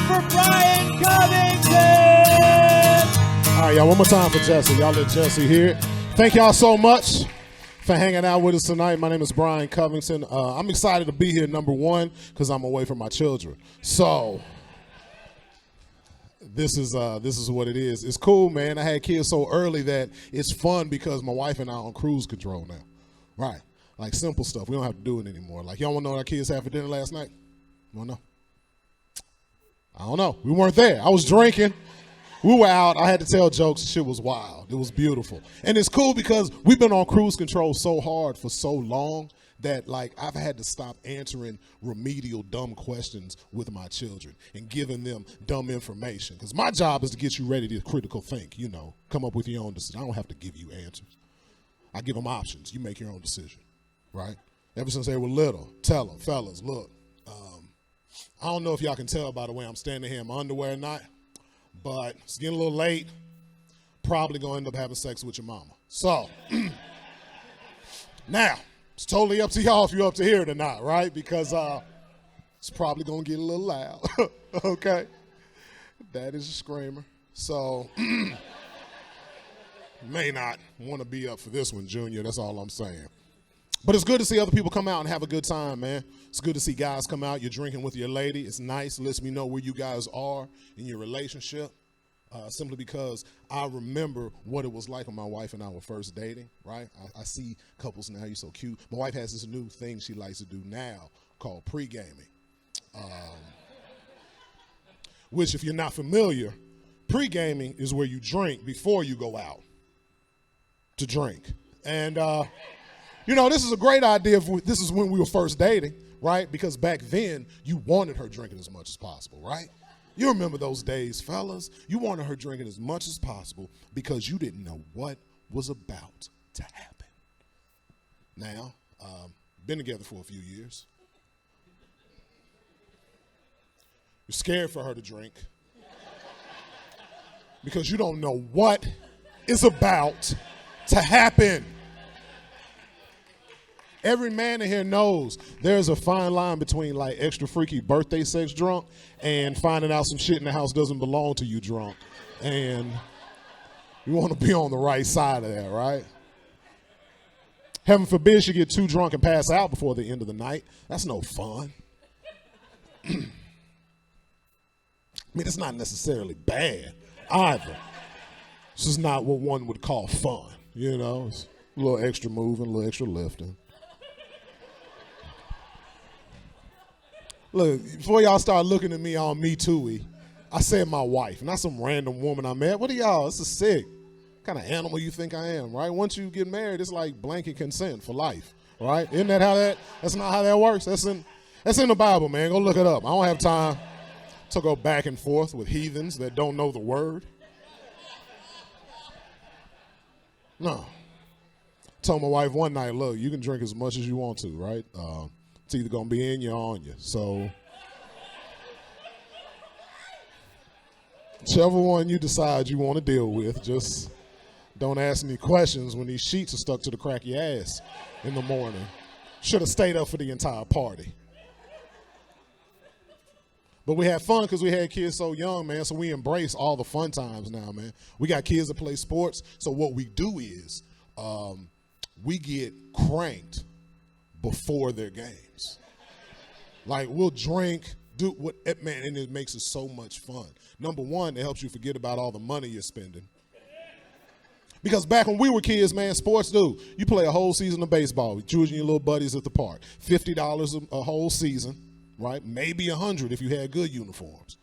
for Brian Covington! All right, y'all, one more time for Jesse. Y'all let Jesse hear it. Thank y'all so much for hanging out with us tonight. My name is Brian Covington. I'm excited to be here, number one, because I'm away from my children. So this is what it is. It's cool, man. I had kids so early that it's fun because my wife and I are on cruise control now. Right. Like simple stuff. We don't have to do it anymore. Like, y'all want to know what our kids had for dinner last night? You want to know? I don't know. We weren't there. I was drinking. We were out. I had to tell jokes. Shit was wild. It was beautiful. And it's cool because we've been on cruise control so hard for so long that, like, I've had to stop answering remedial dumb questions with my children and giving them dumb information. Because my job is to get you ready to critical think, you know, come up with your own decision. I don't have to give you answers. I give them options. You make your own decision, right? Ever since they were little, tell them, fellas, look, I don't know if y'all can tell by the way I'm standing here in my underwear or not, but it's getting a little late. Probably going to end up having sex with your mama. So, now, it's totally up to y'all if you're up to hear it or not, right? Because it's probably going to get a little loud, okay? That is a screamer. So, may not want to be up for this one, Junior. That's all I'm saying. But it's good to see other people come out and have a good time, man. It's good to see guys come out. You're drinking with your lady. It's nice. It lets me know where you guys are in your relationship. Simply because I remember what it was like when my wife and I were first dating, right? I see couples now. You're so cute. My wife has this new thing she likes to do now called pre-gaming. Which, if you're not familiar, pre-gaming is where you drink before you go out to drink. And, you know, this is a great idea. This is when we were first dating, right? Because back then, you wanted her drinking as much as possible, right? You remember those days, fellas. You wanted her drinking as much as possible because you didn't know what was about to happen. Now, been together for a few years. You're scared for her to drink because you don't know what is about to happen. Every man in here knows there's a fine line between like extra freaky birthday sex drunk and finding out some shit in the house doesn't belong to you drunk. And you want to be on the right side of that, right? Heaven forbid she get too drunk and pass out before the end of the night. That's no fun. I mean, it's not necessarily bad either. This is not what one would call fun, you know? It's a little extra moving, a little extra lifting. Look, before y'all start looking at me all Me Too-y, I said my wife, not some random woman I met. What are y'all? This is sick. What kind of animal you think I am, right? Once you get married, it's like blanket consent for life, right? Isn't that how that's not how that works? That's in the Bible, man. Go look it up. I don't have time to go back and forth with heathens that don't know the word. No. Told my wife one night, look, you can drink as much as you want to, right? It's either going to be in you or on you. So, whichever one you decide you want to deal with, just don't ask any questions when these sheets are stuck to the crack of your ass in the morning. Should have stayed up for the entire party. But we had fun because we had kids so young, man, so we embrace all the fun times now, man. We got kids that play sports, so what we do is we get cranked before their games. Like, we'll drink, do what, man, and it makes it so much fun. Number one, it helps you forget about all the money you're spending. Because back when we were kids, man, sports do. You play a whole season of baseball with you and your little buddies at the park. $50 a whole season, right? Maybe $100 if you had good uniforms.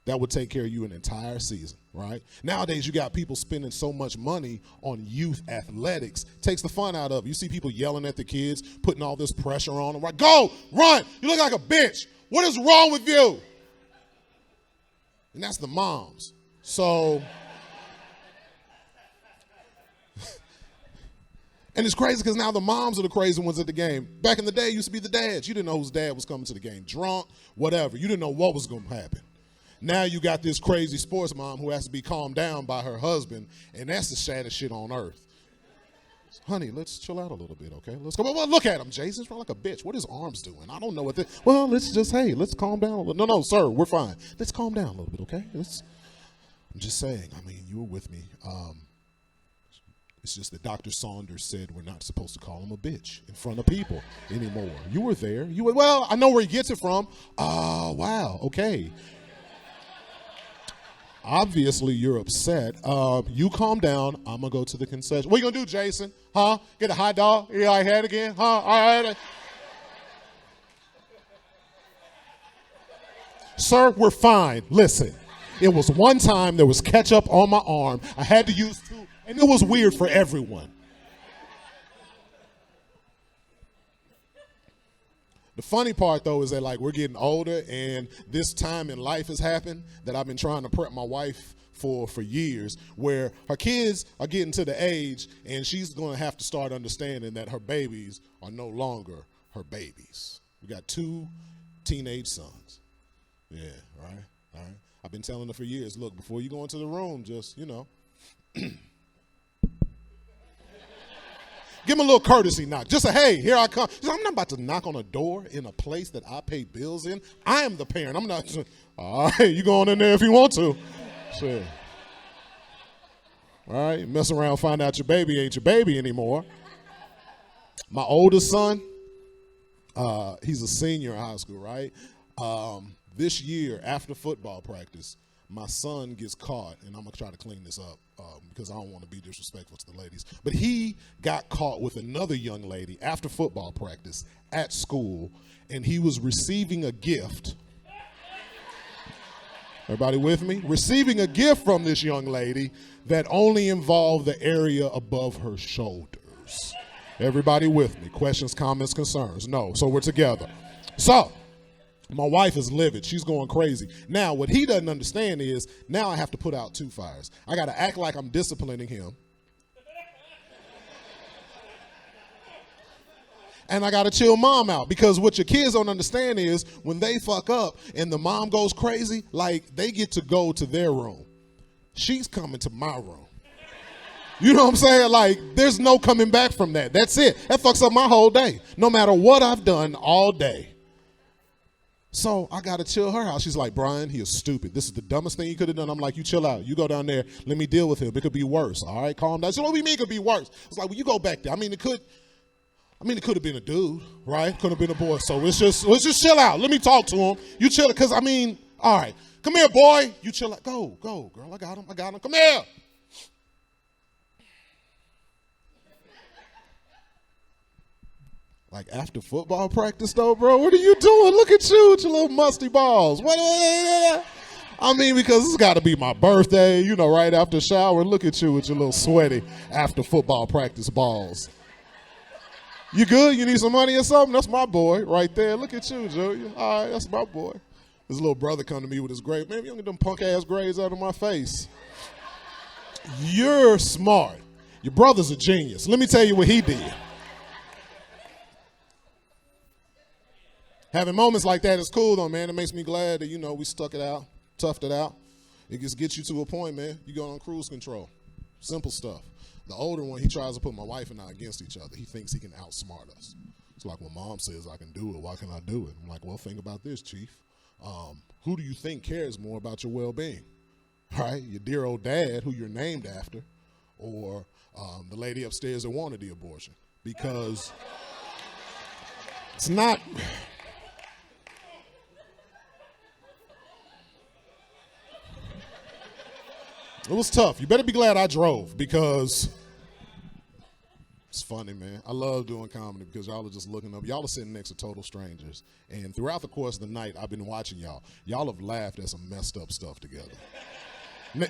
That would take care of you an entire season, right? Nowadays, you got people spending so much money on youth athletics. Takes the fun out of it. You see people yelling at the kids, putting all this pressure on them. Right? Go, run. You look like a bitch. What is wrong with you? And that's the moms. So, and it's crazy because now the moms are the crazy ones at the game. Back in the day, it used to be the dads. You didn't know whose dad was coming to the game. Drunk, whatever. You didn't know what was going to happen. Now you got this crazy sports mom who has to be calmed down by her husband, and that's the saddest shit on earth. Honey, let's chill out a little bit, okay? Let's go. Well, look at him, Jason's running like a bitch. What is arms doing? I don't know what this. Well, let's calm down a little. No, sir, we're fine. Let's calm down a little bit, okay? I'm just saying, I mean, you were with me. It's just that Dr. Saunders said we're not supposed to call him a bitch in front of people anymore. You were there. Well, I know where he gets it from. Oh, wow, okay. Obviously, you're upset. You calm down. I'm going to go to the concession. What are you going to do, Jason? Huh? Get a hot dog? You like head again? Huh? All right. Sir, we're fine. Listen, it was one time there was ketchup on my arm. I had to use two, and it was weird for everyone. The funny part, though, is that, like, we're getting older, and this time in life has happened that I've been trying to prep my wife for years, where her kids are getting to the age, and she's going to have to start understanding that her babies are no longer her babies. We got 2 teenage sons. Yeah, right. All right. I've been telling her for years, look, before you go into the room, just, give him a little courtesy knock. Just a, hey, here I come. I'm not about to knock on a door in a place that I pay bills in. I am the parent. I'm not. All right, you go on in there if you want to. Shit. All right, mess around, find out your baby ain't your baby anymore. My oldest son, he's a senior in high school, right? This year, after football practice, my son gets caught, and I'm going to try to clean this up because I don't want to be disrespectful to the ladies. But he got caught with another young lady after football practice at school, and he was receiving a gift. Everybody with me? Receiving a gift from this young lady that only involved the area above her shoulders. Everybody with me? Questions, comments, concerns? No. So we're together. So my wife is livid. She's going crazy. Now, what he doesn't understand is now I have to put out 2 fires. I got to act like I'm disciplining him. And I got to chill mom out, because what your kids don't understand is when they fuck up and the mom goes crazy, like, they get to go to their room. She's coming to my room. You know what I'm saying? Like, there's no coming back from that. That's it. That fucks up my whole day, no matter what I've done all day. So I got to chill her out. She's like, Brian, he is stupid. This is the dumbest thing he could have done. I'm like, you chill out. You go down there. Let me deal with him. It could be worse. All right, calm down. So what do you mean it could be worse? It's like, well, you go back there. It could have been a dude, right? Could have been a boy. So let's just chill out. Let me talk to him. You chill, because, all right. Come here, boy. You chill out. Go, girl. I got him. Come here. Like, after football practice, though, bro, what are you doing? Look at you with your little musty balls. What? Because it's got to be my birthday, right after the shower. Look at you with your little sweaty after football practice balls. You good? You need some money or something? That's my boy right there. Look at you, Junior. All right, that's my boy. His little brother come to me with his grades. Man, you don't get them punk-ass grades out of my face. You're smart. Your brother's a genius. Let me tell you what he did. Having moments like that is cool, though, man. It makes me glad that, we stuck it out, toughed it out. It just gets you to a point, man. You go on cruise control. Simple stuff. The older one, he tries to put my wife and I against each other. He thinks he can outsmart us. It's like, well, Mom says I can do it. Why can't I do it? I'm like, well, think about this, Chief. Who do you think cares more about your well-being? Right? Your dear old dad, who you're named after, or the lady upstairs that wanted the abortion? Because it's not... It was tough. You better be glad I drove, because it's funny, man. I love doing comedy because y'all are just looking up. Y'all are sitting next to total strangers. And throughout the course of the night, I've been watching y'all. Y'all have laughed at some messed up stuff together.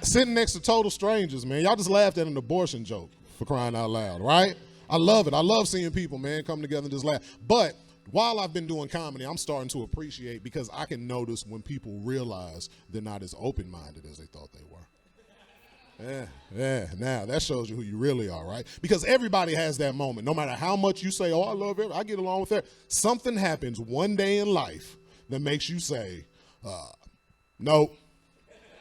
Sitting next to total strangers, man. Y'all just laughed at an abortion joke, for crying out loud, right? I love it. I love seeing people, man, come together and just laugh. But while I've been doing comedy, I'm starting to appreciate, because I can notice when people realize they're not as open-minded as they thought they were. Yeah. Now that shows you who you really are, right? Because everybody has that moment. No matter how much you say, oh, I love it, I get along with it. Something happens one day in life that makes you say, nope.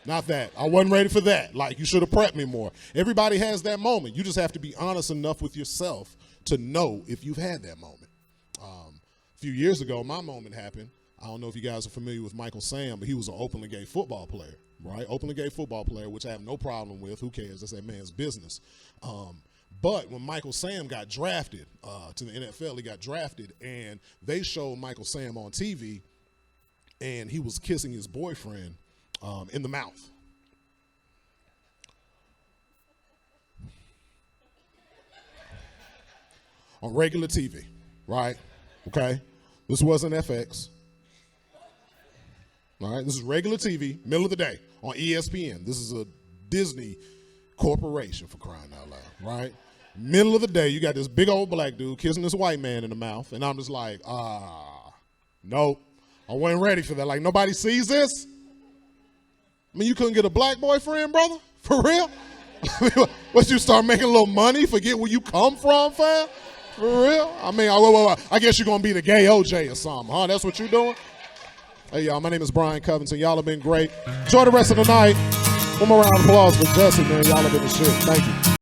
Not that. I wasn't ready for that. Like, you should have prepped me more. Everybody has that moment. You just have to be honest enough with yourself to know if you've had that moment. A few years ago, my moment happened. I don't know if you guys are familiar with Michael Sam, but he was an openly gay football player, right? Openly gay football player, which I have no problem with. Who cares? That's that man's business. But when Michael Sam got drafted to the NFL, he got drafted, and they showed Michael Sam on TV, and he was kissing his boyfriend in the mouth. On regular TV, right? Okay? This wasn't FX. All right? This is regular TV, middle of the day, on ESPN. This is a Disney corporation, for crying out loud, right? Middle of the day, you got this big old black dude kissing this white man in the mouth, and I'm just like, nope. I wasn't ready for that. Like, nobody sees this? I mean, you couldn't get a black boyfriend, brother? For real? What, you start making a little money, forget where you come from, fam? For real? I mean, I guess you're going to be the gay OJ or something, huh? That's what you're doing? Hey, y'all, my name is Brian Covington. Y'all have been great. Enjoy the rest of the night. One more round of applause for Jesse, man. Y'all have been the shit. Thank you.